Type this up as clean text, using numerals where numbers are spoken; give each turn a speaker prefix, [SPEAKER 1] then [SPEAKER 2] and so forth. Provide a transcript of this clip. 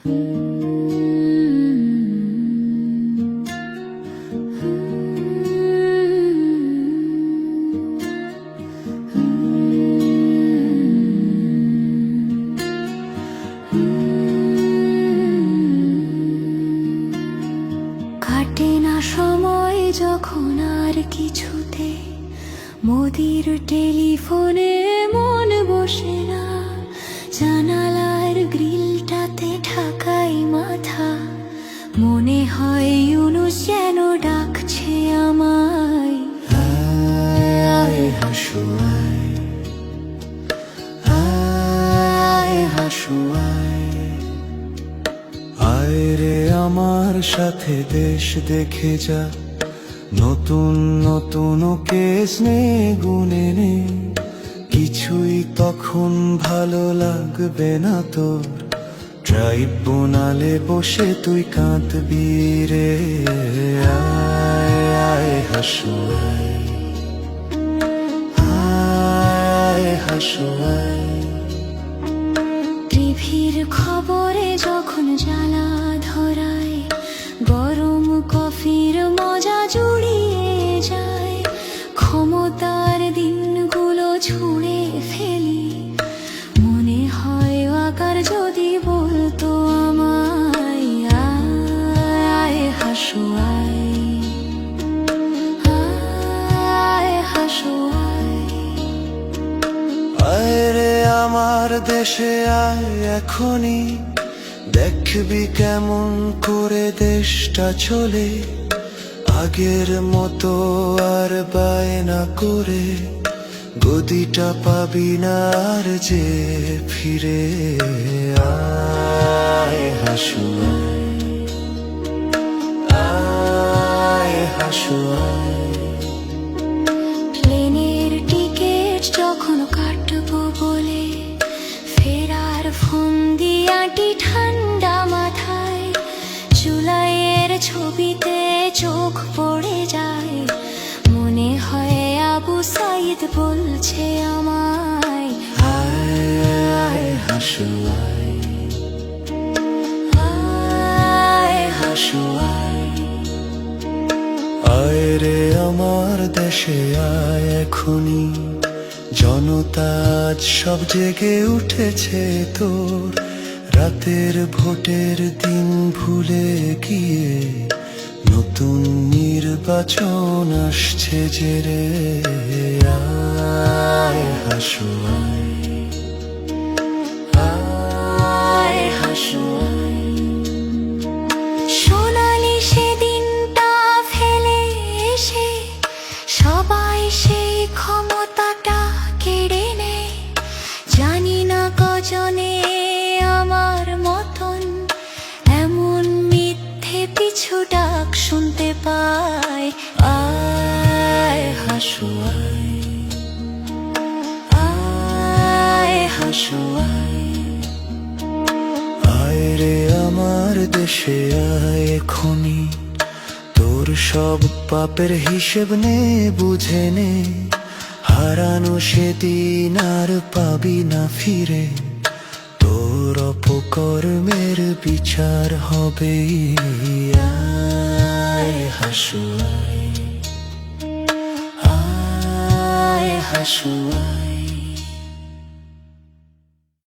[SPEAKER 1] কাটে না সময় যখন আর কিছুতে, মোদির টেলিফোনে মন বসে না, জানালার গ্রিলটাতে ঢাকাই মাথা, মনে হয় ইউনুস যেন ডাকছে আমায়।
[SPEAKER 2] আয় হাসু আয়, আয় হাসু আয়, আয় রে আমার সাথে দেশ দেখে যা, নতুন নতুন কেস নে গুনে নে, কিছুই তখন ভালো লাগবে না তোর, ট্রাইব্যুনালে বসে তুই কাঁদবি রে। আয় আয় হাসু আয়, আয় হাসু আয়,
[SPEAKER 1] টিভির খবরে যখন জ্বালা ধরায়, গরম কফির মজা জুড়িয়ে যায়, ক্ষমতার দিনগুলো ছুঁড়ে ফেলি, মনে হয় আকার যদি বলতো আমায়। আয় হাসু আয়, আয় হাসু আয়,
[SPEAKER 2] আয় রে আমার দেশে আয় এখনই, দেখবি কেমন করে দেশটা চলে, আগের মতো আর বায়না করে গদিটা পাবি না আর যে ফিরে। আয় হাসু আয়, আয় হাসু আয়,
[SPEAKER 1] প্লেনের টিকিট যখন কাটবো বলে, ফেরার ফোন দিয়াটি ঠান্ডা মাথায়, জুলাইয়ের ছবিতে চোখ পড়ে যায়, মনে হয় আবু সাইদ বলছে আমায়।
[SPEAKER 2] আয় আয় হাসু আয়,
[SPEAKER 1] আয়
[SPEAKER 2] হাসু আয়, আয় রে আমার দেশে আয় এখনই, জনতা আজ সব জেগে উঠেছে তোর, রাতের ভোটের দিন ভুলে গিয়ে নতুন নির্বাচন আসছে যে রে। আয় হাসু আয়, আয় হাসু আয়,
[SPEAKER 1] সোনালি সেদিনটা ফেলে এসে সবাই সেই ক্ষমতাটা কেড়ে নেয়, জানি না কজনে আমার মতন এমন মিথ্যে পিছু ডাক শুনতে পায়। আয় হাসু আয়, আয় হাসু আয়,
[SPEAKER 2] আয় রে আমার দেশে আয় এখনই, তোর সব পাপের হিসেব নে বুঝে নে, হারানো সেদিন আর পাবি না ফিরে, তোর অপকর্মের বিচার হবে। আয় হাসু আয়, আয় হাসু আয়,